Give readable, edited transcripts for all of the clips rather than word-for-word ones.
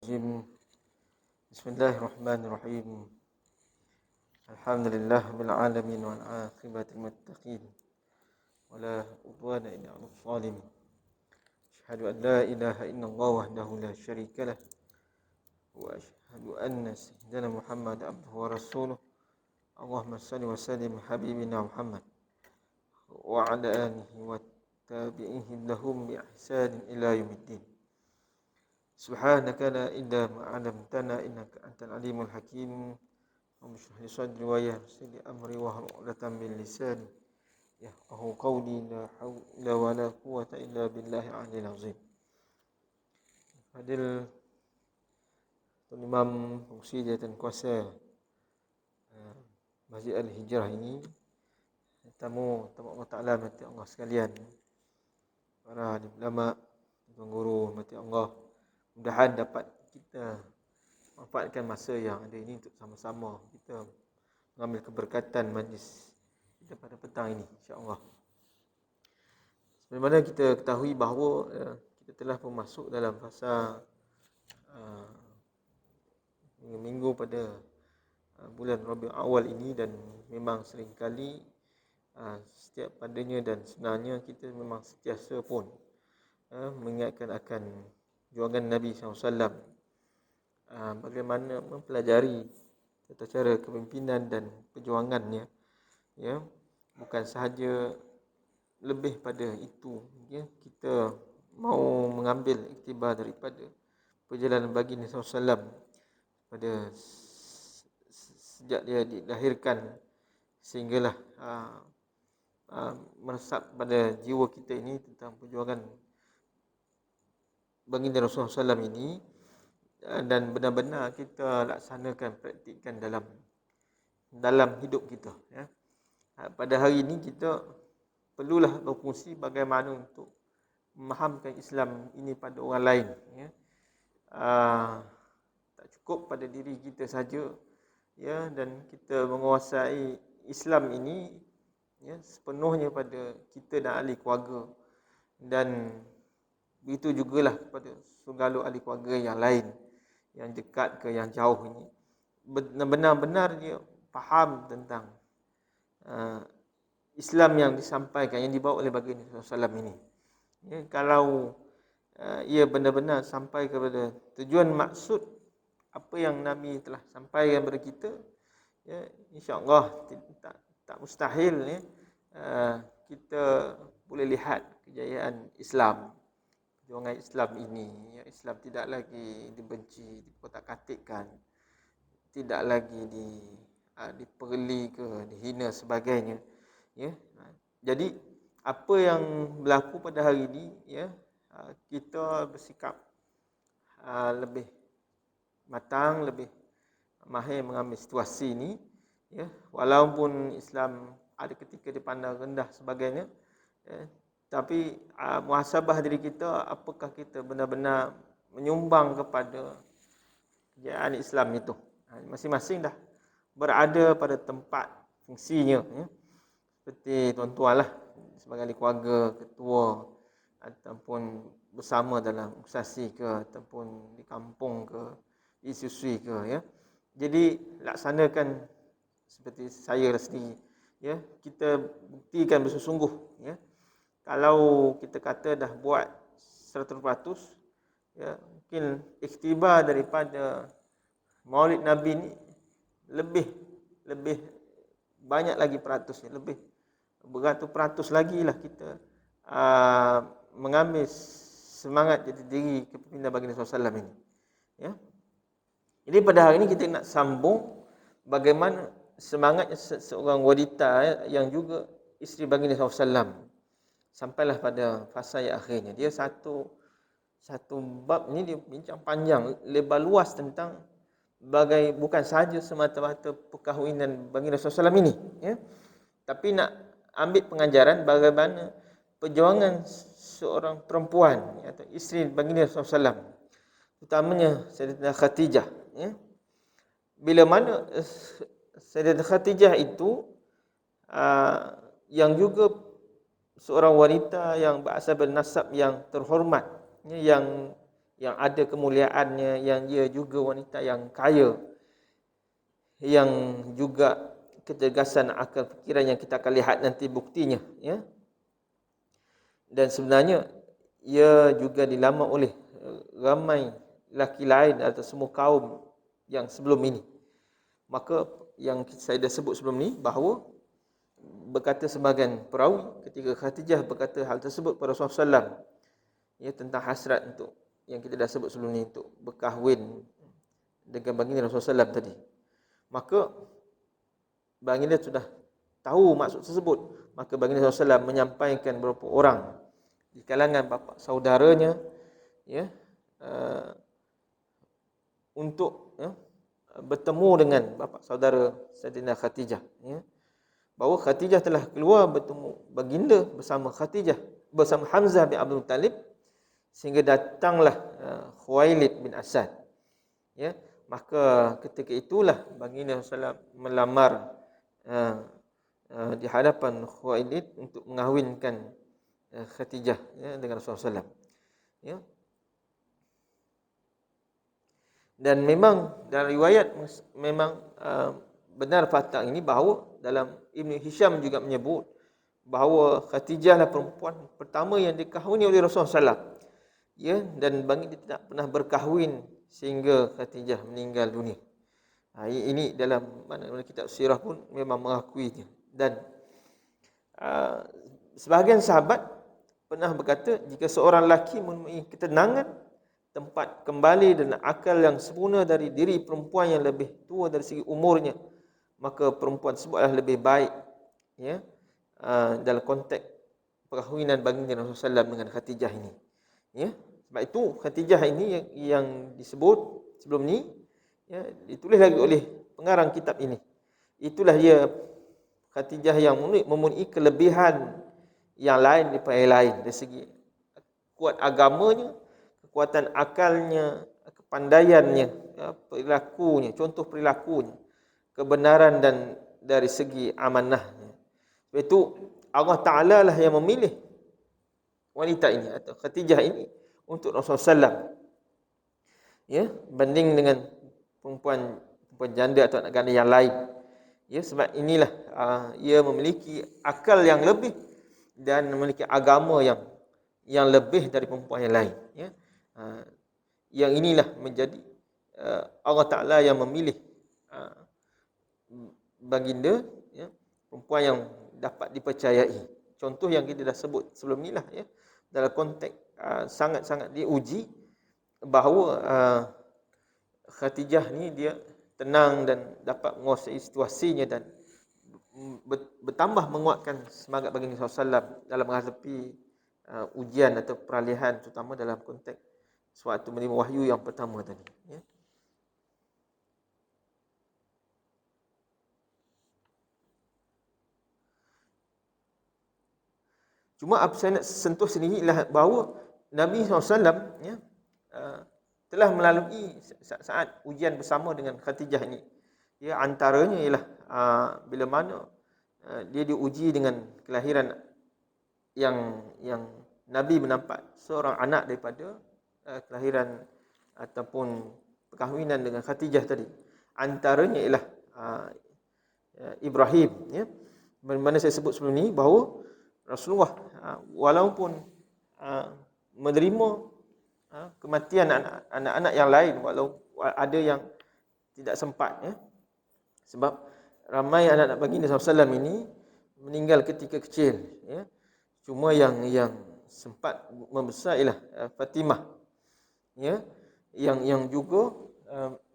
Bismillahirrahmanirrahim. Bismillahirrahmanirrahim. Alhamdulillah bil alamin wal aqibatil muttaqin. Wala udwana illa 'alal zalimin. Asyhadu an la ilaha illallah wahdahu la syarika lah wa asyhadu anna sayyidana Muhammad abduhu wa rasuluh. Allahumma shalli wa sallim habibina Muhammad wa ala alihi wa tabi'ihi lahum bi ihsan ila yaumiddin. Subhanaka la ilma ma 'allamtana innaka antal alimul hakim. Rabbi shrah li sadri wa yassir li amri wahlul 'uqdatam min lisani yafqahu qawli. La haula wa la quwwata illa billahi al-'aliyyil 'azim. Fadil Tuan Imam Fungsi Jawatan Kuasa Masjid Al-Hijrah ini, tamu Allah Ta'ala, mati Allah sekalian, para alim ulama, tuan guru, mati Allah, mudahan dapat kita manfaatkan masa yang ada ini untuk sama-sama kita mengambil keberkatan majlis kita pada petang ini, insya-Allah. Sebagaimana kita ketahui bahawa kita telah pun masuk dalam fasa minggu pada bulan Rabiul Awal ini, dan memang seringkali setiap padanya dan sebenarnya kita memang sentiasa pun mengingatkan akan perjuangan Nabi SAW, bagaimana mempelajari tata cara kepimpinan dan perjuangannya, ya, bukan sahaja lebih pada itu, ya, kita mau mengambil iktibar daripada perjalanan baginda SAW pada sejak dia dilahirkan sehinggalah meresap pada jiwa kita ini tentang perjuangan baginda Rasulullah SAW ini, dan benar-benar kita laksanakan, praktikkan dalam hidup kita, ya. Pada hari ini kita perlulah berfungsi bagaimana untuk memahamkan Islam ini pada orang lain, ya. Tak cukup pada diri kita saja, ya, dan kita menguasai Islam ini, ya, sepenuhnya pada kita dan ahli keluarga, dan begitu jugalah kepada segala ahli keluarga yang lain, yang dekat ke yang jauh ini, benar-benar dia faham tentang Islam yang disampaikan, yang dibawa oleh baginda SAW ini, ya. Kalau ia benar-benar sampai kepada tujuan maksud apa yang Nabi telah sampaikan kepada kita, ya, insya-Allah tak mustahil, ya, kita boleh lihat kejayaan Islam, perjuangan Islam ini, ya. Islam tidak lagi dibenci, dikotak-katikkan, tidak lagi diperli ke dihina sebagainya, ya. Jadi apa yang berlaku pada hari ini, ya, kita bersikap lebih matang, lebih mahir mengambil situasi ini, ya. Walaupun Islam ada ketika dipandang rendah sebagainya, ya, tapi muhasabah diri kita, apakah kita benar-benar menyumbang kepada kejayaan Islam itu. Masing-masing dah berada pada tempat fungsinya, ya. Seperti tuan-tuan lah, sebagai ahli keluarga, ketua, ataupun bersama dalam organisasi ke, ataupun di kampung ke, institusi ke, ya. Jadi laksanakan seperti saya sendiri, ya, kita buktikan bersungguh, ya. Kalau kita kata dah buat 100%, ya, mungkin iktibar daripada Maulid Nabi ni lebih banyak lagi peratusnya, lebih beratus-peratus lagi lah kita mengambil semangat jati diri kepimpinan baginda SAW ini, ya. Jadi pada hari ini kita nak sambung bagaimana semangatnya seorang wanita, ya, yang juga isteri baginda SAW, sampailah pada fasa yang akhirnya. Dia satu bab ni dia bincang panjang lebar luas tentang bukan sahaja semata-mata perkahwinan baginda SAW ini, ya, tapi nak ambil pengajaran bagaimana perjuangan seorang perempuan, ya, atau isteri baginda SAW, utamanya Sayyidatina Khadijah, ya. Bila mana Sayyidatina Khadijah itu yang juga seorang wanita yang berasal dari nasab yang terhormat, ya, yang ada kemuliaannya, yang dia juga wanita yang kaya, yang juga kecergasan akal fikiran yang kita akan lihat nanti buktinya, ya. Dan sebenarnya ia juga dilamar oleh ramai lelaki lain atau semua kaum yang sebelum ini. Maka yang saya dah sebut sebelum ni, bahawa berkata sebahagian perawi ketika Khadijah berkata hal tersebut pada Rasulullah SAW, ya, tentang hasrat untuk yang kita dah sebut sebelum ni, untuk berkahwin dengan baginda Rasulullah SAW tadi, maka baginda sudah tahu maksud tersebut. Maka baginda Rasulullah SAW menyampaikan beberapa orang di kalangan bapa saudaranya, ya, untuk, ya, bertemu dengan bapa saudara Sayyidatina Khadijah, ya, bahawa Khadijah telah keluar bertemu baginda bersama Khadijah, bersama Hamzah bin Abdul Muttalib, sehingga datanglah Khuwailid bin Asad, ya. Maka ketika itulah baginda Rasulullah melamar di hadapan Khuwailid untuk mengahwinkan Khadijah, ya, dengan Rasulullah SAW, ya. Dan memang dalam riwayat memang benar fakta ini, bahawa dalam Ibn Hisham juga menyebut bahawa Khadijah lah perempuan pertama yang dikahwini oleh Rasulullah SAW, ya, dan baginda tidak pernah berkahwin sehingga Khadijah meninggal dunia. Ini dalam mana kitab sirah pun memang mengakuinya. Dan sebahagian sahabat pernah berkata, jika seorang lelaki menemui ketenangan, tempat kembali dan akal yang sempurna dari diri perempuan yang lebih tua dari segi umurnya, maka perempuan tersebut adalah lebih baik, ya, dalam konteks perkahwinan baginda Rasulullah SAW dengan Khadijah ini, ya. Sebab itu Khadijah ini yang disebut sebelum ni, ya, ditulis lagi oleh pengarang kitab ini. Itulah dia Khadijah yang mempunyai kelebihan yang lain daripada yang lain dari segi kuat agamanya, kekuatan akalnya, kepandaiannya, ya, perilakunya, contoh perilakunya, kebenaran, dan dari segi amanahnya. Sebab itu Allah Ta'ala lah yang memilih wanita ini atau Khadijah ini untuk Rasulullah SAW, ya, banding dengan perempuan janda atau anak ganda yang lain, ya. Sebab inilah ia memiliki akal yang lebih dan memiliki agama yang lebih dari perempuan yang lain, ya. Yang inilah menjadi Allah Ta'ala yang memilih baginda, ya, perempuan yang dapat dipercayai. Contoh yang kita dah sebut sebelum ni lah, ya, dalam konteks sangat-sangat diuji bahawa Khadijah ni dia tenang dan dapat menguasai situasinya, dan bertambah menguatkan semangat baginda SAW dalam menghadapi ujian atau peralihan, terutama dalam konteks sewaktu menerima wahyu yang pertama tadi, ya. Cuma apa saya nak sentuh sini ialah bahawa Nabi SAW, ya, telah melalui saat ujian bersama dengan Khadijah ini. Ya, antaranya ialah bila mana dia diuji dengan kelahiran yang Nabi menampak seorang anak daripada kelahiran ataupun perkahwinan dengan Khadijah tadi. Antaranya ialah Ibrahim, ya. Mana saya sebut sebelum ni bahawa Rasulullah walaupun menerima kematian anak-anak yang lain, walau ada yang tidak sempat, ya. Sebab ramai anak-anak baginda SAW ini meninggal ketika kecil, ya. Cuma yang sempat membesar ialah Fatimah, ya, yang juga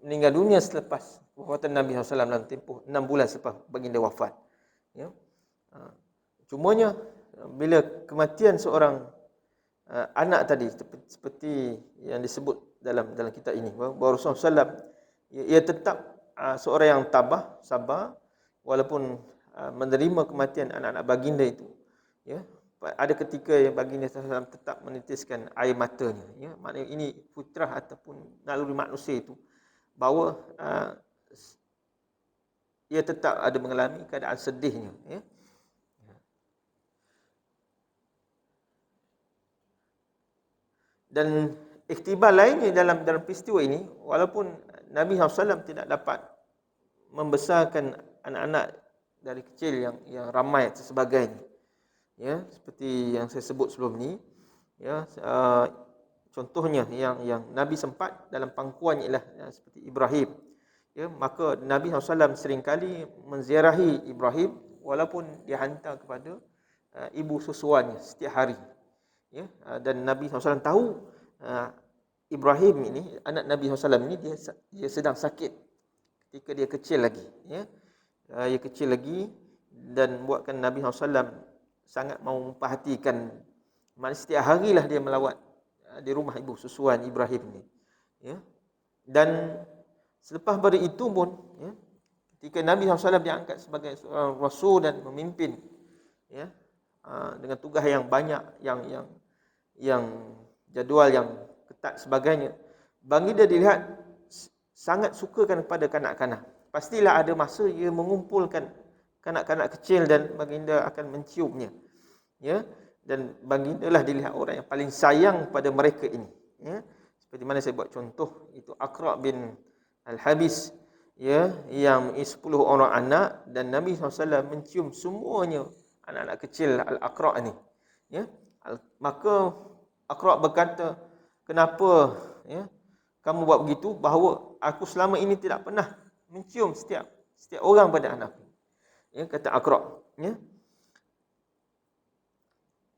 meninggal dunia selepas wafatan Nabi SAW dalam tempoh 6 bulan selepas baginda wafat, ya. Cumanya bila kematian seorang anak tadi, seperti yang disebut dalam kitab ini, bahawa Rasulullah SAW ia tetap seorang yang tabah, sabar, walaupun menerima kematian anak-anak baginda itu, ya. Ada ketika yang baginda SAW tetap menitiskan air matanya, ya. Maknanya ini fitrah ataupun naluri manusia itu, bahawa ia tetap ada mengalami keadaan sedihnya, ya. Dan ikhtibar lainnya dalam peristiwa ini, walaupun Nabi SAW tidak dapat membesarkan anak-anak dari kecil yang ramai dan sebagainya, ya, seperti yang saya sebut sebelum ni, ya, contohnya yang Nabi sempat dalam pangkuan ialah seperti Ibrahim, ya, maka Nabi SAW seringkali menziarahi Ibrahim walaupun dia hantar kepada ibu susuannya setiap hari, ya, dan Nabi SAW tahu Ibrahim ini, anak Nabi SAW ini, dia sedang sakit ketika dia kecil lagi, ya, dia kecil lagi, dan buatkan Nabi SAW sangat mahu memperhatikan. Maksudnya setiap harilah dia melawat di rumah ibu susuan Ibrahim ni, ya. Dan selepas pada itu pun, ya, ketika Nabi SAW diangkat sebagai seorang rasul dan memimpin, ya, dengan tugas yang banyak, yang jadual yang ketat sebagainya, baginda dilihat sangat sukakan kepada kanak-kanak. Pastilah ada masa ia mengumpulkan kanak-kanak kecil dan baginda akan menciumnya, ya, dan baginda lah dilihat orang yang paling sayang pada mereka ini, ya. Seperti mana saya buat contoh, itu Aqra' bin Al-Habis, ya, yang 10 orang anak, dan Nabi SAW mencium semuanya anak-anak kecil Al-Aqra' ni, ya. Maka Aqra' berkata, kenapa, ya, kamu buat begitu? Bahawa aku selama ini tidak pernah mencium setiap orang pada anakku, ya, kata Aqra', ya.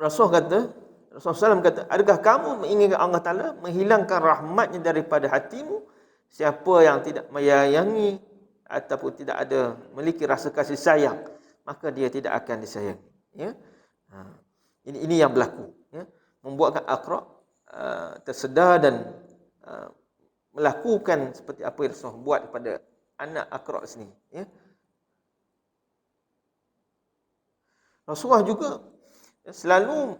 Rasulullah SAW kata, adakah kamu menginginkan Allah Ta'ala menghilangkan rahmatnya daripada hatimu? Siapa yang tidak menyayangi ataupun tidak ada memiliki rasa kasih sayang, maka dia tidak akan disayangi, ya. Ini yang berlaku, ya, membuatkan Aqra' tersedar dan melakukan seperti apa yang Rasulullah buat kepada anak Aqra' sini, ya. Rasulullah juga selalu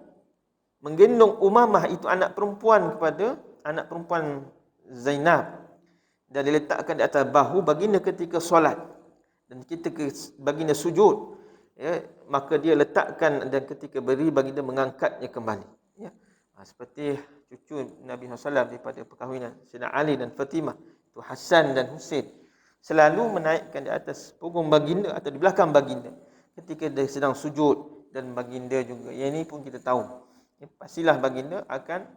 menggendong Umamah, itu anak perempuan Zainab, dan diletakkan di atas bahu baginda ketika solat, dan ketika baginda sujud, ya, maka dia letakkan, dan ketika berdiri baginda mengangkatnya kembali, ya. Seperti cucu Nabi SAW daripada perkahwinan Sayyidina Ali dan Fatimah, itu Hasan dan Husain, selalu menaikkan di atas punggung baginda atau di belakang baginda ketika dia sedang sujud, dan baginda juga, yang ini pun kita tahu, ya, pastilah baginda akan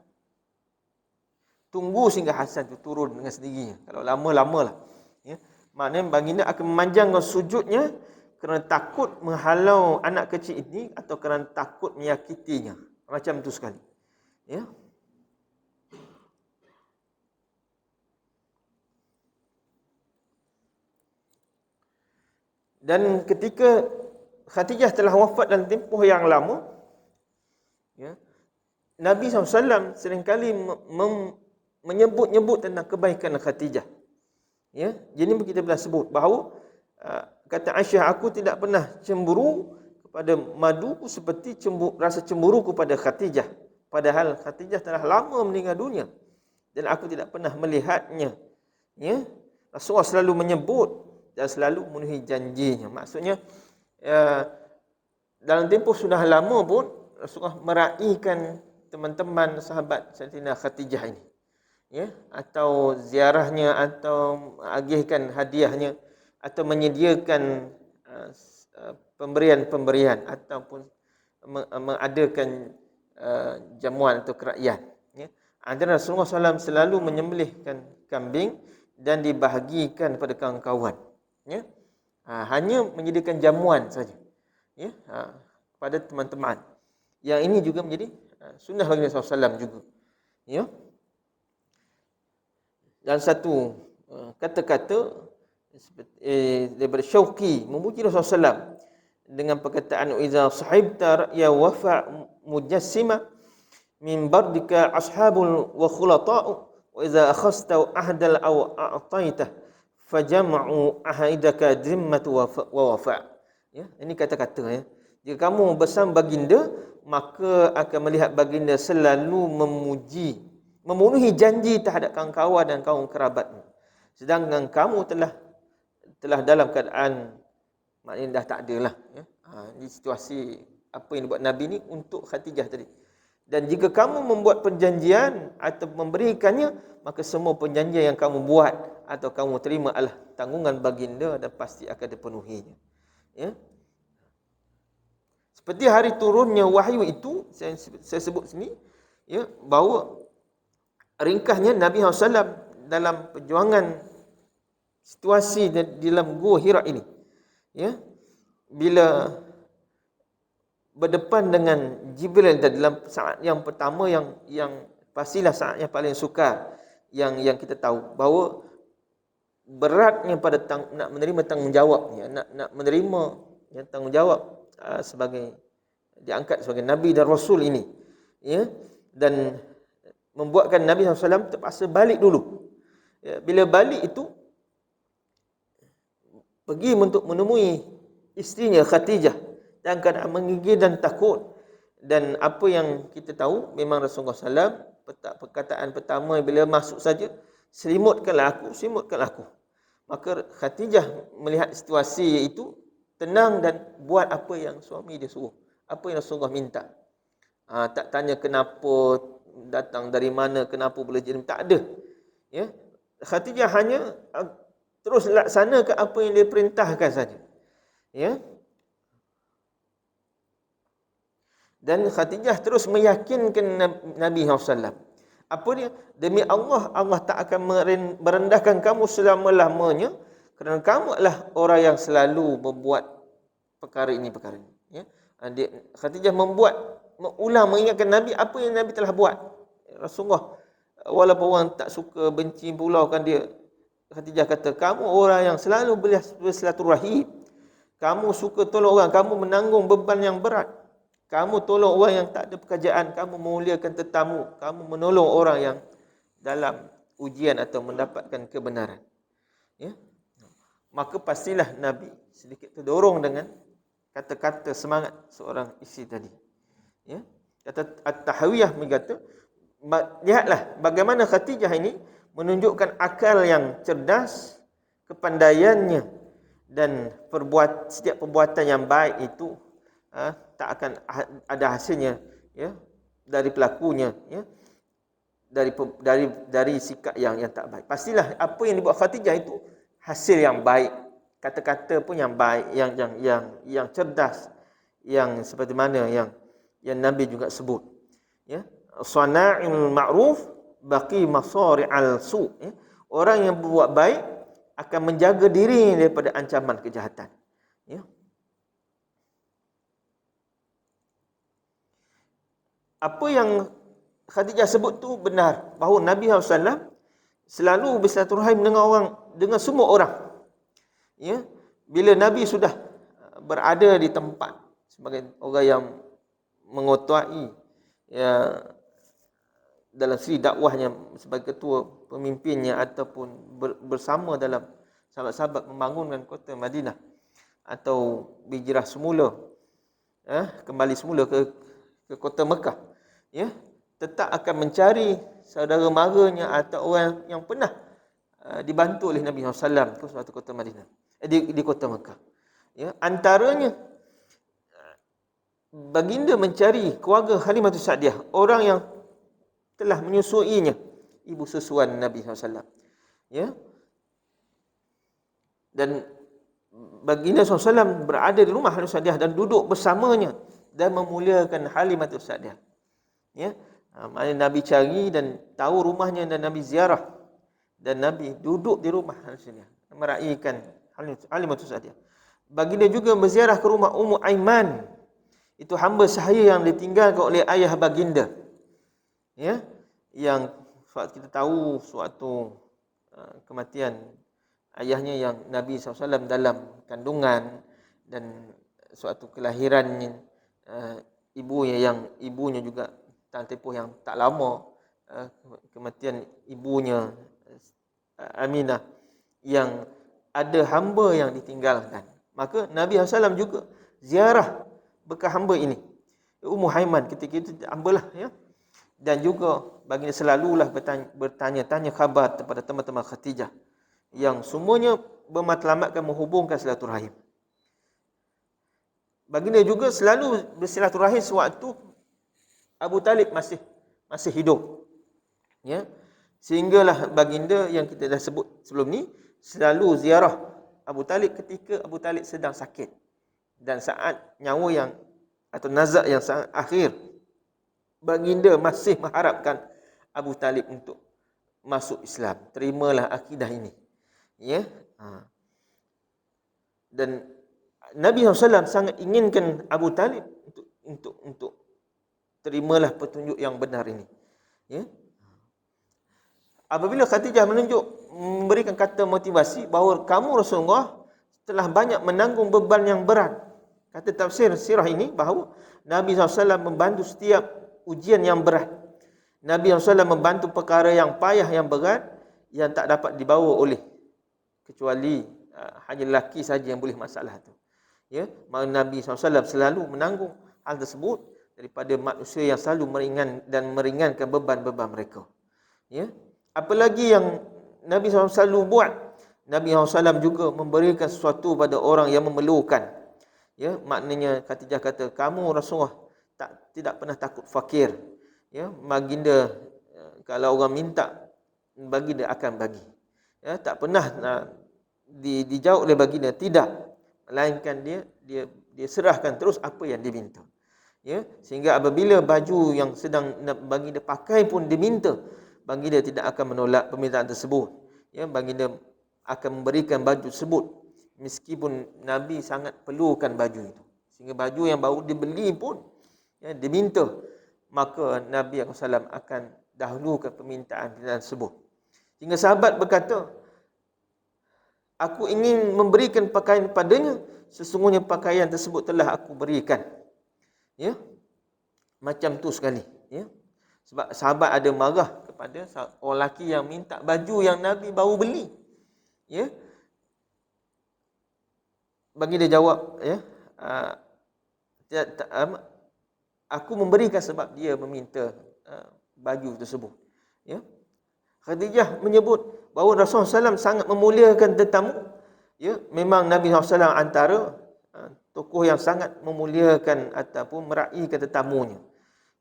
tunggu sehingga Hasan itu turun dengan sendirinya. Kalau lama-lamalah, ya, maknanya baginda akan memanjangkan sujudnya kerana takut menghalau anak kecil ini atau kerana takut menyakitinya. Macam itu sekali, ya. Dan ketika Khadijah telah wafat dalam tempoh yang lama, ya, Nabi SAW seringkali menyebut-nyebut tentang kebaikan Khadijah, ya. Jadi kita pernah sebut bahawa kata Aisyah, aku tidak pernah cemburu kepada madu seperti rasa cemburu kepada Khadijah, padahal Khadijah telah lama meninggal dunia dan aku tidak pernah melihatnya, ya. Rasulullah selalu menyebut dan selalu memenuhi janjinya. Maksudnya, dalam tempoh sudah lama pun Rasulullah meraihkan teman-teman sahabat Sayyidatina Khadijah ini, ya, atau ziarahnya, atau agihkan hadiahnya, atau menyediakan pemberian-pemberian, ataupun mengadakan jamuan atau kerakyat, ya. Dan Rasulullah SAW selalu menyembelihkan kambing dan dibahagikan kepada kawan-kawan, ya. Hanya menyediakan jamuan saja, ya, pada teman-teman. Yang ini juga menjadi sunnah bagi Rasulullah SAW juga, ya. Dan satu kata-kata daripada Syauqi memuji Rasulullah SAW dengan perkataan, iza sahibta ya wafa mujassima min bardika ashabul wa khulata'u wa iza akhasta ahdal aw a'taita fajama'u ahaidaka zimmatu wa wafa. Ya, ini kata-kata, ya. Jika kamu bersama baginda, maka akan melihat baginda selalu memuji, memenuhi janji terhadap kawan-kawan dan kaum kerabatmu, sedangkan kamu telah dalam keadaan, maknanya dah tak ada lah, ya. Ini situasi apa yang dibuat Nabi ni untuk Khadijah tadi, Dan jika kamu membuat perjanjian atau memberikannya, maka semua perjanjian yang kamu buat atau kamu terima adalah tanggungan baginda dan pasti akan dipenuhinya. Ya. Seperti hari turunnya wahyu itu, saya sebut sini, ya, bahawa ringkasnya Nabi SAW dalam perjuangan situasi di dalam Gua Hira ini, ya, bila berdepan dengan Jibril dalam saat yang pertama yang pastilah saat yang paling sukar yang kita tahu bahawa beratnya pada nak menerima tanggungjawab, ya, nak menerima, ya, tanggungjawab sebagai diangkat sebagai Nabi dan Rasul ini, ya, dan membuatkan Nabi SAW terpaksa balik dulu. Ya, bila balik itu pergi untuk menemui isterinya Khadijah dan keadaan menggigil dan takut. Dan apa yang kita tahu, memang Rasulullah SAW perkataan pertama bila masuk saja, selimutkanlah aku. Maka Khadijah melihat situasi itu, tenang dan buat apa yang suami dia suruh, apa yang Rasulullah minta. Tak tanya kenapa datang dari mana, kenapa boleh jadi, tak ada. Ya, Khadijah hanya terus laksanakan apa yang dia perintahkan saja. Ya. Dan Khadijah terus meyakinkan Nabi SAW. Apa dia? Demi Allah, Allah tak akan merendahkan kamu selama-lamanya, kerana kamu adalah orang yang selalu membuat perkara ini. Ya. Khadijah mengulang mengingatkan Nabi apa yang Nabi telah buat. Rasulullah, walaupun orang tak suka, benci, pulaukan dia, Khadijah kata, kamu orang yang selalu bersilaturahim, kamu suka tolong orang, kamu menanggung beban yang berat, kamu tolong orang yang tak ada pekerjaan, kamu memuliakan tetamu, kamu menolong orang yang dalam ujian atau mendapatkan kebenaran. Ya? Maka pastilah Nabi sedikit terdorong dengan kata-kata semangat seorang isteri tadi. Ya? Kata At-Tahawiyah berkata, lihatlah bagaimana Khadijah ini menunjukkan akal yang cerdas, kepandaiannya, dan setiap perbuatan yang baik itu tak akan ada hasilnya, ya, dari pelakunya, ya, dari sikap yang tak baik. Pastilah apa yang dibuat Khadijah itu hasil yang baik, kata-kata pun yang baik, yang cerdas, yang seperti mana yang Nabi juga sebut, ya, sana'il ma'ruf baqi masari'al su', ya. Orang yang berbuat baik akan menjaga diri daripada ancaman kejahatan, ya. Apa yang Khadijah sebut tu benar, bahawa Nabi SAW selalu bersilaturahim dengan semua orang. Ya, bila Nabi sudah berada di tempat sebagai orang yang mengotai, ya, dalam siri dakwahnya sebagai ketua pemimpinnya ataupun bersama dalam sahabat-sahabat membangunkan kota Madinah atau berhijrah semula, kembali semula ke kota Mekah, ya, tetap akan mencari saudara maranya atau orang yang pernah dibantu oleh Nabi SAW ke suatu kota Madinah, di kota Mekah. Ya, antaranya baginda mencari keluarga Halimatus Sa'diyah, orang yang telah menyusuinya, ibu susuan Nabi SAW. Ya. Dan baginda SAW berada di rumah Halimatus Sa'diyah dan duduk bersamanya dan memuliakan Halimatus Sa'diyah. Ya. Maknanya Nabi cari dan tahu rumahnya dan Nabi ziarah, dan Nabi duduk di rumah Halimatus Sa'diyah meraihkan Halimatus Sa'diyah. Baginda juga berziarah ke rumah Ummu Aiman, itu hamba sahaya yang ditinggalkan oleh ayah baginda, ya, yang kita tahu suatu kematian ayahnya yang Nabi SAW dalam kandungan, dan suatu kelahiran ibunya juga tempoh yang tak lama, kematian ibunya Aminah, yang ada hamba yang ditinggalkan. Maka Nabi SAW juga ziarah bekas hamba ini, Ummu Aiman, ketika itu hambalah, ya. Dan juga baginda selalulah bertanya-tanya khabar kepada teman-teman Khadijah, yang semuanya bermatlamatkan menghubungkan silaturahim. Baginda juga selalu bersilaturahim sewaktu Abu Talib masih hidup. Ya. Sehinggalah baginda yang kita dah sebut sebelum ni selalu ziarah Abu Talib ketika Abu Talib sedang sakit dan saat nyawa yang atau nazak yang sangat akhir, baginda masih mengharapkan Abu Talib untuk masuk Islam. Terimalah akidah ini. Ya. Dan Nabi SAW sangat inginkan Abu Talib untuk terimalah petunjuk yang benar ini. Ya. Apabila Khadijah memberikan kata motivasi bahawa kamu Rasulullah telah banyak menanggung beban yang berat. Kata tafsir sirah ini bahawa Nabi SAW membantu setiap ujian yang berat. Nabi SAW membantu perkara yang payah, yang berat, yang tak dapat dibawa oleh kecuali hanya lelaki saja yang boleh masalah itu. Ya, maka Nabi SAW selalu menanggung hal tersebut daripada manusia yang selalu meringankan beban-beban mereka. Ya. Apalagi yang Nabi SAW selalu buat, Nabi SAW juga memberikan sesuatu pada orang yang memerlukan. Ya, maknanya Khadijah kata, kamu Rasulullah tidak pernah takut fakir. Ya, baginda kalau orang minta, baginda akan bagi. Ya, tak pernah dijawab oleh baginda tidak, melainkan dia serahkan terus apa yang diminta. Ya, sehingga apabila baju yang sedang baginda pakai pun diminta, baginda tidak akan menolak permintaan tersebut. Ya, baginda akan memberikan baju tersebut meskipun Nabi sangat perlukan baju itu. Sehingga baju yang baru dibeli pun ya, diminta, maka Nabi SAW akan dahulukan permintaan tersebut. Hingga sahabat berkata, aku ingin memberikan pakaian padanya, sesungguhnya pakaian tersebut telah aku berikan. Ya, macam tu sekali. Ya. Sebab sahabat ada marah kepada orang lelaki yang minta baju yang Nabi baru beli. Ya. Bagi dia jawab, ya, aku memberikan sebab dia meminta baju tersebut. Ya. Khadijah menyebut bahawa Rasulullah SAW sangat memuliakan tetamu. Ya, memang Nabi SAW antara tokoh yang sangat memuliakan ataupun meraihkan tetamunya.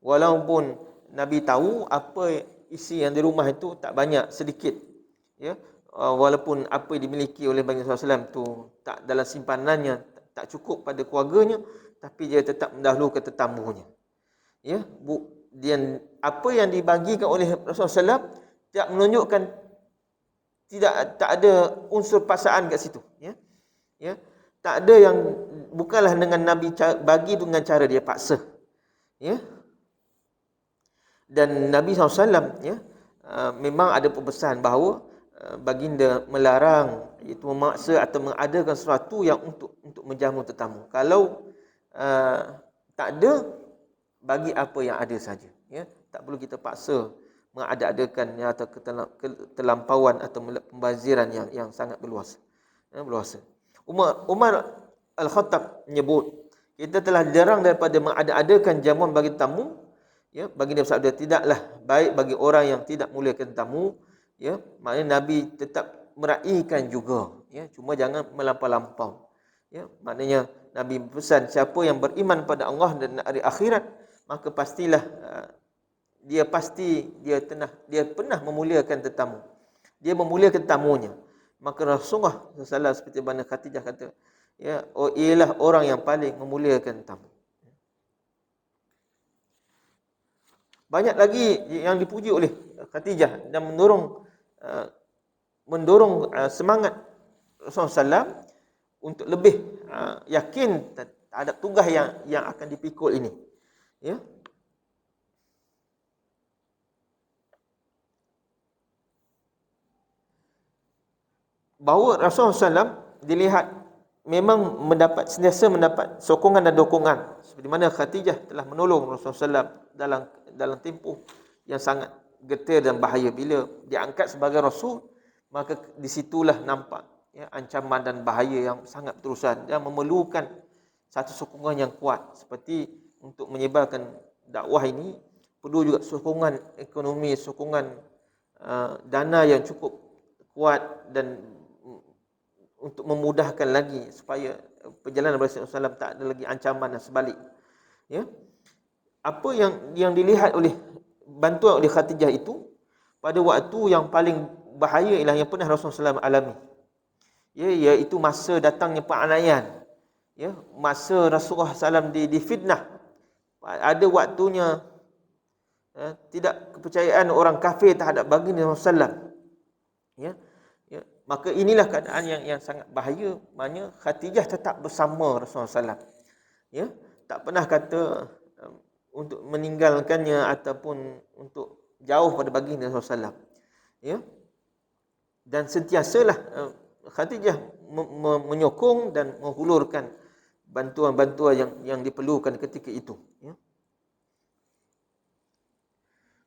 Walaupun Nabi tahu apa isi yang di rumah itu tak banyak, sedikit. Ya, walaupun apa yang dimiliki oleh baginda SAW itu tak dalam simpanannya, tak cukup pada keluarganya, tapi dia tetap mendahulukan tetamunya. Ya, dan apa yang dibagikan oleh Rasulullah SAW tidak menunjukkan tak ada unsur paksaan kat situ. Ya, ya, tak ada yang bukanlah dengan Nabi bagi dengan cara dia paksa. Ya. Dan Nabi SAW ya, memang ada pesan bahawa baginda melarang, iaitu memaksa atau mengadakan sesuatu yang untuk menjamu tetamu. Kalau tak ada, bagi apa yang ada saja. Ya, tak perlu kita paksa mengada-adakan atau ketelampauan atau pembaziran yang sangat berluas. Ya, berluasa. Umar Al-Khattab menyebut, kita telah dilarang daripada mengada-adakan jamuan bagi tamu. Ya, baginda bersabda, tidaklah baik bagi orang yang tidak muliakan tamu. Ya, maknanya Nabi tetap meraihkan juga. Ya, cuma jangan melampau-lampau. Ya, maknanya Nabi pesan, siapa yang beriman pada Allah dan hari akhirat, maka pastilah dia pernah memuliakan tetamu. Dia memuliakan tamunya. Maka Rasulullah SAW seperti mana Khadijah kata, ya, ialah orang yang paling memuliakan tamu. Banyak lagi yang dipuji oleh Khadijah dan mendorong semangat Rasulullah SAW untuk lebih yakin terhadap tugas yang akan dipikul ini. Ya. Bahawa Rasulullah SAW dilihat memang sentiasa mendapat sokongan dan dokongan, seperti mana Khadijah telah menolong Rasulullah SAW dalam tempoh yang sangat getir dan bahaya. Bila diangkat sebagai Rasul, maka disitulah nampak ya, ancaman dan bahaya yang sangat berterusan, yang memerlukan satu sokongan yang kuat. Seperti untuk menyebarkan dakwah ini perlu juga sokongan ekonomi, sokongan dana yang cukup kuat dan untuk memudahkan lagi supaya perjalanan Rasulullah SAW tak ada lagi ancaman dan sebalik. Ya. apa yang dilihat oleh bantuan oleh Khadijah itu pada waktu yang paling bahaya ialah yang pernah Rasulullah SAW alami. Ya, iaitu masa datangnya penganiayaan. Ya, masa Rasulullah SAW difitnah. Ada waktunya tidak kepercayaan orang kafir terhadap baginda Rasulullah SAW. Ya, maka inilah keadaan yang sangat bahaya. Maknanya Khadijah tetap bersama Rasulullah SAW. Ya, tak pernah kata untuk meninggalkannya ataupun untuk jauh pada baginda Rasulullah SAW. Ya, dan sentiasalah Khadijah menyokong dan menghulurkan bantuan-bantuan yang diperlukan ketika itu. Ya.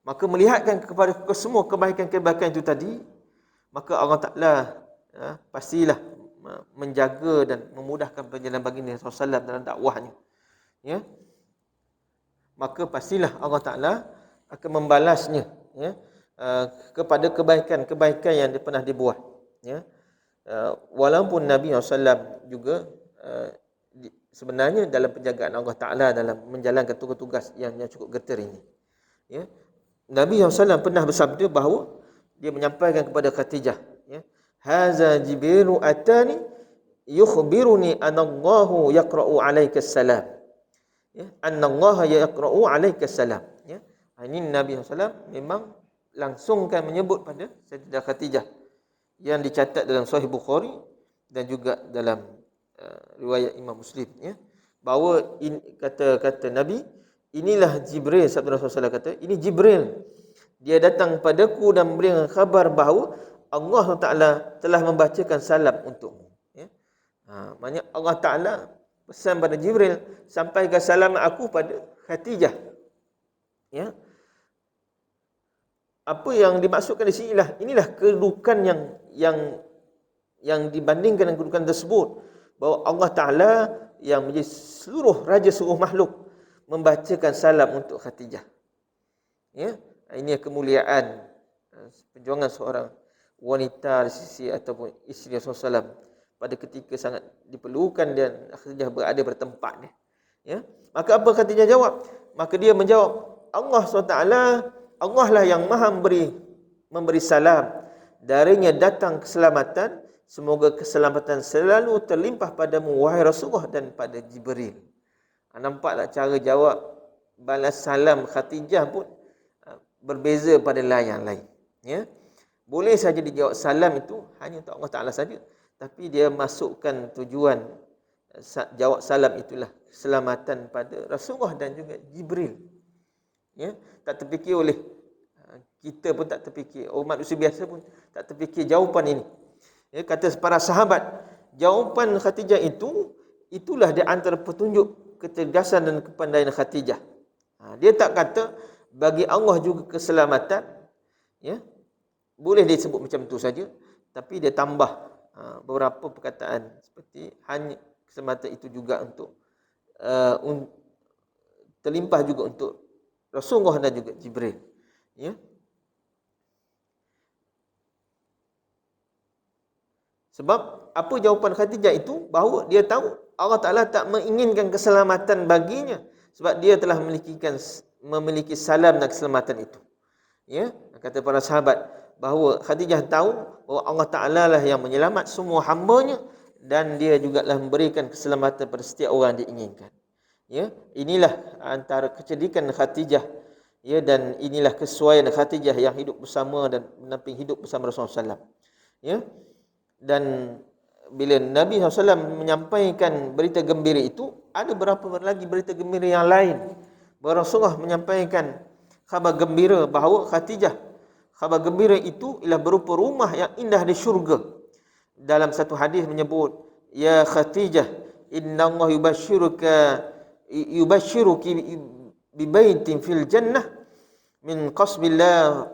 Maka melihatkan kepada semua kebaikan-kebaikan itu tadi, maka Allah Ta'ala pastilah menjaga dan memudahkan perjalanan baginda Rasulullah SAW dalam dakwahnya. Ya. Maka pastilah Allah Ta'ala akan membalasnya, ya, kepada kebaikan-kebaikan yang pernah dibuat. Ya. Walaupun Nabi SAW juga sebenarnya dalam penjagaan Allah Ta'ala dalam menjalankan tugas-tugas yang cukup getir ini. Ya. Nabi SAW pernah bersabda bahawa dia menyampaikan kepada Khadijah, ya, haza Jibrilu atani yukhbiruni anallahu yaqra'u alaika salam. Ya, anallahu yaqra'u alaika salam. Ya. Ini Nabi SAW memang langsungkan menyebut pada Sayyidah Khadijah yang dicatat dalam Sahih Bukhari dan juga dalam riwayat Imam Muslim, ya, bahawa kata Nabi, inilah Jibril, sabda Rasulullah kata, ini Jibril, dia datang padaku dan memberikan khabar bahawa Allah Ta'ala telah membacakan salam untukmu. Ya. Maknanya Allah Ta'ala pesan pada Jibril, sampaikan salam aku pada Khadijah. Ya. Apa yang dimaksudkan di sini inilah kedudukan yang dibandingkan dengan kedudukan tersebut, bahawa Allah Ta'ala yang menjadi seluruh raja seluruh makhluk membacakan salam untuk Khadijah. Ya, ini kemuliaan perjuangan seorang wanita di sisi ataupun isteri Rasulullah SAW pada ketika sangat diperlukan dan Khadijah berada pada tempatnya. Ya, maka apa Khadijah jawab? Maka dia menjawab, Allah SWT, Allah lah yang maha memberi salam, darinya datang keselamatan, semoga keselamatan selalu terlimpah padamu wahai Rasulullah dan pada Jibril. Nampak tak cara jawab balas salam Khadijah pun berbeza pada yang lain. Ya. Boleh saja dijawab salam itu hanya untuk Allah Ta'ala saja, tapi dia masukkan tujuan jawab salam itulah keselamatan pada Rasulullah dan juga Jibril. Ya, tak terfikir oleh kita pun tak terfikir, umat manusia biasa pun tak terfikir jawapan ini. Ya, kata para sahabat, jawapan Khadijah itulah di antara petunjuk kecerdasan dan kepandaian Khadijah. Dia tak kata bagi Allah juga keselamatan, ya, boleh dia sebut macam tu saja, tapi dia tambah beberapa perkataan seperti hanya keselamatan itu juga untuk terlimpah juga untuk Rasulullah dan juga Jibril. Ya. Sebab apa jawapan Khadijah itu? Bahawa dia tahu Allah Ta'ala tak menginginkan keselamatan baginya, sebab dia telah memiliki salam dan keselamatan itu. Ya, kata para sahabat bahawa Khadijah tahu bahawa Allah Ta'ala lah yang menyelamat semua hamba-Nya dan dia juga telah memberikan keselamatan pada setiap orang yang diinginkan. Ya, inilah antara kecerdikan Khadijah, ya, dan inilah kesesuaian Khadijah yang hidup bersama dan menamping hidup bersama Rasulullah SAW. Ya, dan bila Nabi SAW menyampaikan berita gembira itu, ada berapa lagi berita gembira yang lain. Rasulullah menyampaikan khabar gembira bahawa Khadijah, khabar gembira itu ialah berupa rumah yang indah di syurga. Dalam satu hadis menyebut, ya Khadijah, inna Allah yubashiruki bibaitin fil jannah min qasbillah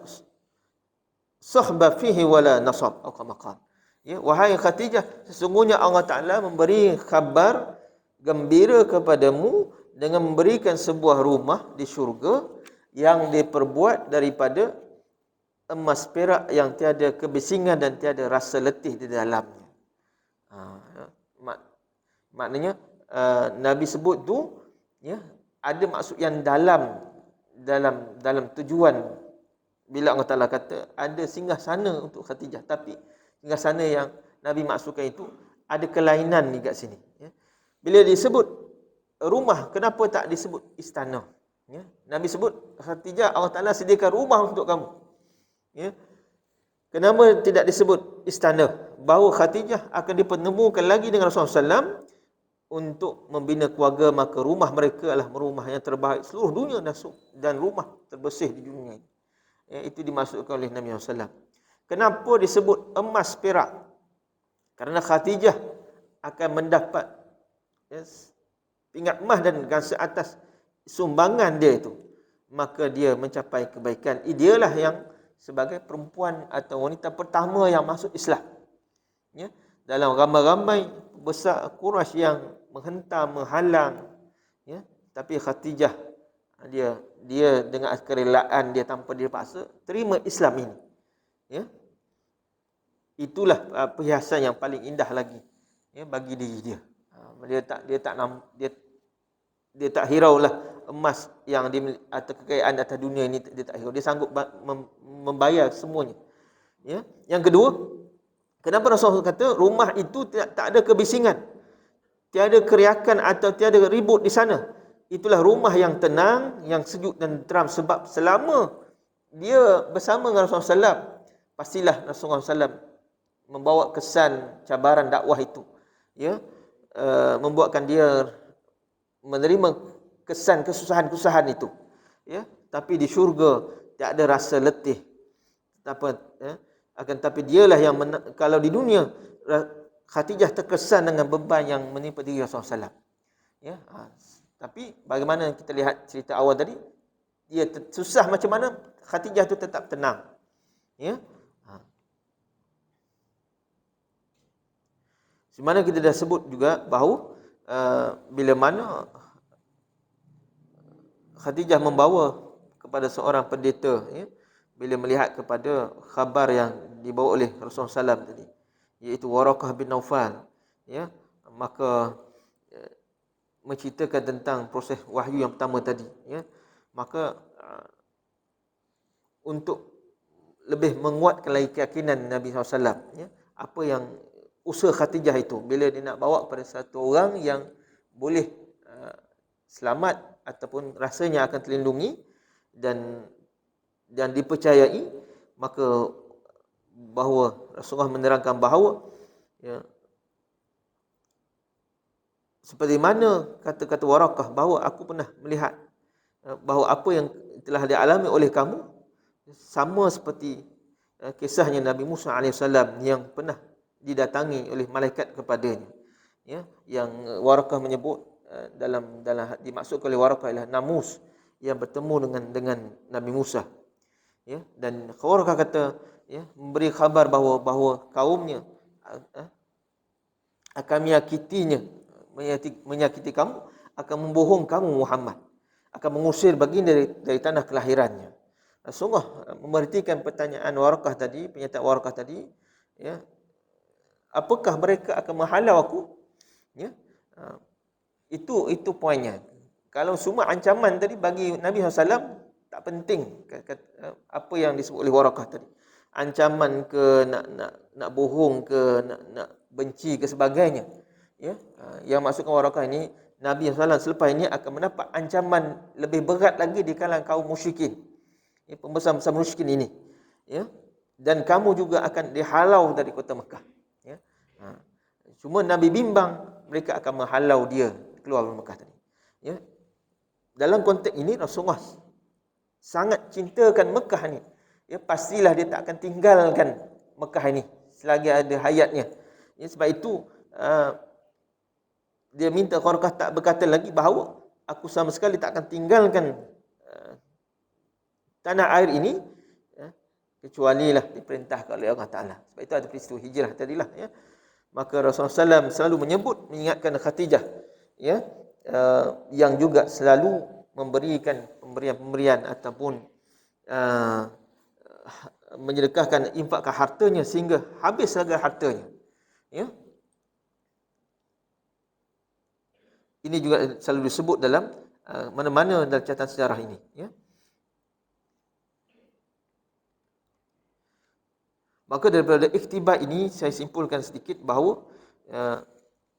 sahba fihi wala nasab atau kama qala. Ya, wahai Khadijah, sesungguhnya Allah Ta'ala memberi khabar gembira kepadamu dengan memberikan sebuah rumah di syurga yang diperbuat daripada emas perak yang tiada kebisingan dan tiada rasa letih di dalamnya. Maknanya Nabi sebut tu, ya, ada maksud yang dalam tujuan bila Allah Taala kata ada singgah sana untuk Khadijah, tapi singgah sana yang Nabi maksudkan itu ada kelainan ni kat sini, ya. Bila disebut rumah, kenapa tak disebut istana, ya? Nabi sebut Khadijah, Allah Taala sediakan rumah untuk kamu, ya. Kenapa tidak disebut istana? Bahawa Khadijah akan dipertemukan lagi dengan Rasulullah SAW untuk membina keluarga, maka rumah mereka adalah rumah yang terbaik seluruh dunia dan rumah terbersih di dunia ini. Ya, itu dimaksudkan oleh Nabi SAW. Kenapa disebut emas perak? Karena Khadijah akan mendapat, ya, pingat emas dan gangsa atas sumbangan dia itu, maka dia mencapai kebaikan. Dialah yang sebagai perempuan atau wanita pertama yang masuk Islam, ya. Dalam ramai-ramai besar Quraisy yang menghentam, menghalang, ya, tapi Khadijah dia dengan kerelaan dia tanpa dia paksa terima Islam ini, ya. Itulah perhiasan yang paling indah lagi, ya, bagi diri dia. Dia tak hiraulah emas yang atau kekayaan atas dunia ini, dia tak hirau. Dia sanggup membayar semuanya, ya. Yang kedua, kenapa Rasulullah kata rumah itu tak ada kebisingan, tiada keriakan atau tiada ribut di sana. Itulah rumah yang tenang, yang sejuk dan teram. Sebab selama dia bersama dengan Rasulullah SAW, pastilah Rasulullah SAW membawa kesan cabaran dakwah itu, ya, membuatkan dia menerima kesan kesusahan-kesusahan itu, ya. Tapi di syurga tak ada rasa letih, ya. Akan tapi dialah yang kalau di dunia Khadijah terkesan dengan beban yang menimpa diri Rasulullah SAW, ya. Tapi bagaimana kita lihat cerita awal tadi, dia susah macam mana, Khadijah tu tetap tenang, ya. Semana kita dah sebut juga bahawa bila mana Khadijah membawa kepada seorang pendeta, ya, bila melihat kepada khabar yang dibawa oleh Rasulullah SAW tadi, iaitu Waraqah bin Naufal, ya, maka menceritakan tentang proses wahyu yang pertama tadi, ya. Maka untuk lebih menguatkan lagi keyakinan Nabi SAW, ya, apa yang usaha Khadijah itu bila dia nak bawa kepada satu orang yang boleh selamat ataupun rasanya akan terlindungi dan dipercayai, maka bahawa Rasulullah menerangkan bahawa, ya, seperti mana kata-kata Waraqah bahawa aku pernah melihat bahawa apa yang telah dialami oleh kamu sama seperti kisahnya Nabi Musa AS yang pernah didatangi oleh malaikat kepadanya, ya, yang Waraqah menyebut dalam dimaksudkan oleh Waraqah ialah Namus yang bertemu dengan Nabi Musa, ya. Dan Waraqah kata, ya, memberi khabar bahawa kaumnya akan menyakiti kamu, akan membohong kamu Muhammad, akan mengusir baginda dari tanah kelahirannya. Rasulullah memberhentikan pertanyaan Waraqah tadi, pernyataan Waraqah tadi, ya, apakah mereka akan menghalau aku, ya. Itu poinnya. Kalau semua ancaman tadi bagi Nabi SAW tak penting, apa yang disebut oleh Waraqah tadi, ancaman ke nak bohong ke nak benci ke sebagainya, ya. Yang maksudkan Waraqah ini, Nabi SAW selepas ini akan mendapat ancaman lebih berat lagi di kalangan kaum musyrikin, ya, pembesar-pembesar musyrikin ini, ya. Dan kamu juga akan dihalau dari kota Mekah, ya. Cuma Nabi bimbang mereka akan menghalau dia keluar dari Mekah tadi, ya. Dalam konteks ini Rasulullah sangat cintakan Mekah ni, ya. Pastilah dia tak akan tinggalkan Mekah ini selagi ada hayatnya, ya. Sebab itu dia minta Waraqah tak berkata lagi bahawa aku sama sekali tak akan tinggalkan tanah air ini, ya, kecuali lah diperintahkan oleh Allah Ta'ala. Sebab itu ada peristiwa hijrah tadilah, ya. Maka Rasulullah SAW selalu mengingatkan Khadijah, ya, yang juga selalu memberikan pemberian-pemberian ataupun menyedekahkan, infakkan hartanya sehingga habis segala hartanya, ya. Ini juga selalu disebut dalam mana-mana dalam catatan sejarah ini, ya. Maka daripada iktibar ini saya simpulkan sedikit bahawa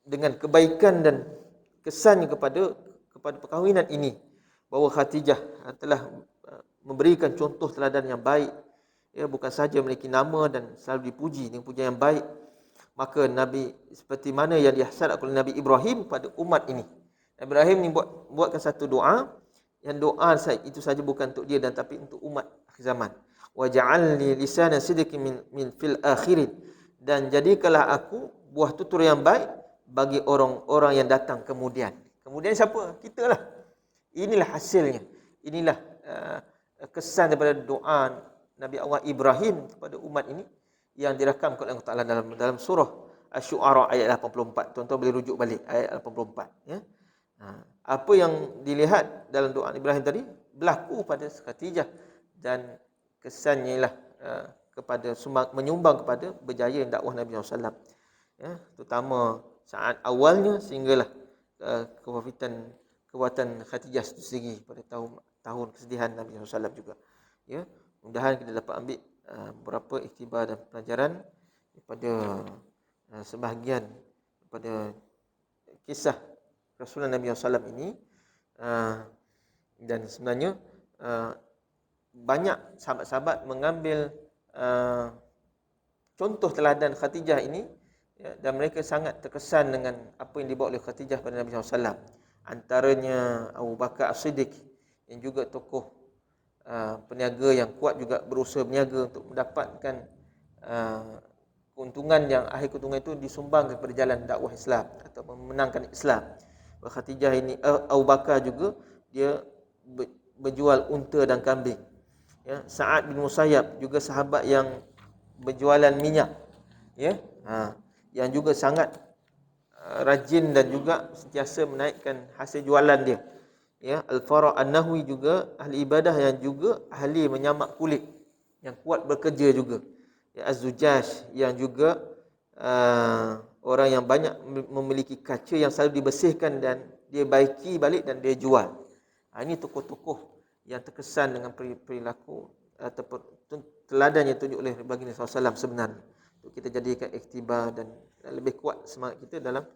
dengan kebaikan dan kesannya kepada perkahwinan ini, bahawa Khadijah telah memberikan contoh teladan yang baik, ya, bukan sahaja memiliki nama dan selalu dipuji dengan pujian yang baik. Maka Nabi, seperti mana yang dihasrat oleh Nabi Ibrahim pada umat ini. Nabi Ibrahim ni buatkan satu doa, yang doa itu saja bukan untuk dia dan tapi untuk umat akhir zaman. Wa ja'alni lisana sidqin min fil akhirin, dan jadikanlah aku buah tutur yang baik bagi orang-orang yang datang kemudian. Kemudian siapa? Kita lah. Inilah hasilnya. Inilah kesan daripada doa Nabi Allah Ibrahim kepada umat ini yang direkam oleh Allah Taala dalam surah Asy-Syu'ara ayat 84. Tuan-tuan boleh rujuk balik ayat 84, ya. Apa yang dilihat dalam doa Ibrahim tadi berlaku pada Khadijah, dan kesannya ialah kepada menyumbang kepada berjaya dakwah Nabi SAW, ya, terutama saat awalnya sehinggalah kekuatan Khadijah itu sendiri pada tahun kesedihan Nabi SAW juga, ya. Mudah-mudahan kita dapat ambil beberapa iktibar dan pelajaran daripada sebahagian daripada kisah Rasulullah Nabi SAW ini, dan sebenarnya banyak sahabat-sahabat mengambil contoh teladan Khadijah ini, ya, dan mereka sangat terkesan dengan apa yang dibawa oleh Khadijah pada Nabi SAW. Antaranya Abu Bakar As-Siddiq, yang juga tokoh peniaga yang kuat, juga berusaha berniaga untuk mendapatkan keuntungan yang akhir keuntungan itu disumbangkan kepada jalan dakwah Islam atau memenangkan Islam. Khadijah ini, Abu Bakar juga dia berjual unta dan kambing. Ya, Sa'ad bin Musayyab juga sahabat yang berjualan minyak, ya, yang juga sangat rajin dan juga sentiasa menaikkan hasil jualan dia. Ya, Al-Fara' An-Nahwi juga ahli ibadah yang juga ahli menyamak kulit, yang kuat bekerja juga. Ya, Az-Zujaj yang juga orang yang banyak memiliki kaca yang selalu dibersihkan dan dia baiki balik dan dia jual. Ini tokoh-tokoh yang terkesan dengan perilaku ataupun teladan yang ditunjuk oleh baginda SAW sebenarnya, untuk kita jadikan iktibar dan lebih kuat semangat kita dalam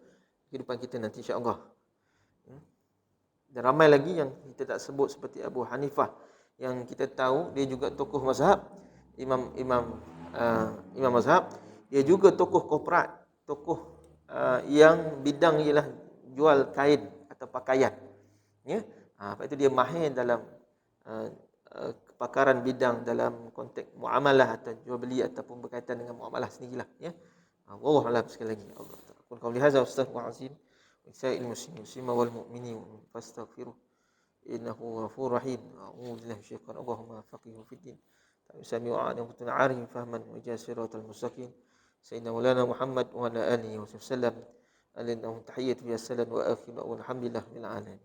kehidupan kita nanti, insya-Allah. Dan ramai lagi yang kita tak sebut, seperti Abu Hanifah yang kita tahu dia juga tokoh mazhab, imam mazhab. Dia juga tokoh korporat, tokoh yang bidang ialah jual kain atau pakaian, ya. Lepas itu dia mahir dalam kepakaran bidang dalam konteks muamalah atau jual beli ataupun berkaitan dengan muamalah sendirilah, ya. Wallahu a'lam. Sekali lagi, Allah Ta'ala qul qawli hadza wa astaghfirullahalazim wa sa'il muslimin wal mu'minin fastaghfiruh innahu ghafurur rahim. A'udzu billahi minasyaitonir rajim. Allahumma faqihhu fid din sami wa a'lam wa arif fahman wa jasiratal mustaqim sayyidina maulana Muhammad wa ala alihi wa sallam. Alayhi tahiyyatu wa salam wa akhiru alhamdulillah bil alamin.